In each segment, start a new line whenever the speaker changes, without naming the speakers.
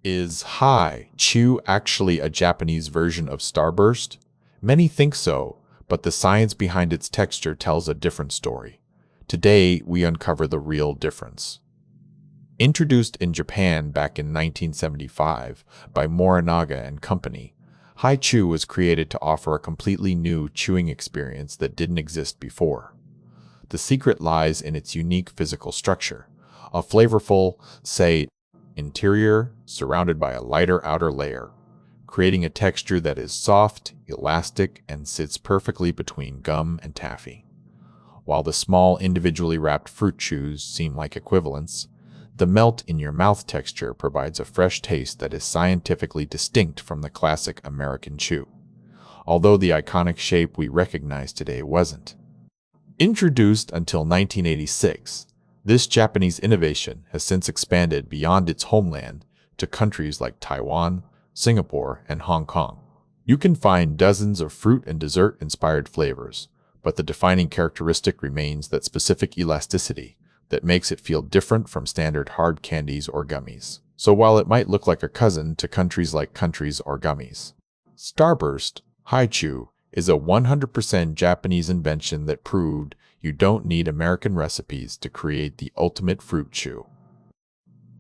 Is Hi Chew actually a Japanese version of Starburst? Many think so, but the science behind its texture tells a different story. Today, we uncover the real difference. Introduced in Japan back in 1975 by Morinaga and Company, Hi Chew was created to offer a completely new chewing experience that didn't exist before. The secret lies in its unique physical structure, a flavorful, say, interior surrounded by a lighter outer layer, creating a texture that is soft, elastic, and sits perfectly between gum and taffy. While the small individually wrapped fruit chews seem like equivalents, the melt-in-your-mouth texture provides a fresh taste that is scientifically distinct from the classic American chew, although the iconic shape we recognize today wasn't. Introduced until 1986, this Japanese innovation has since expanded beyond its homeland to countries like Taiwan, Singapore, and Hong Kong. You can find dozens of fruit and dessert-inspired flavors, but the defining characteristic remains that specific elasticity that makes it feel different from standard hard candies or gummies. So while it might look like a cousin to countries or gummies, Starburst Hi Chew is a 100% Japanese invention that proved you don't need American recipes to create the ultimate fruit chew.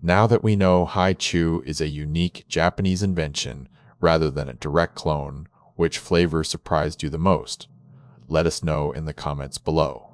Now that we know Hi Chew is a unique Japanese invention rather than a direct clone, which flavor surprised you the most? Let us know in the comments below.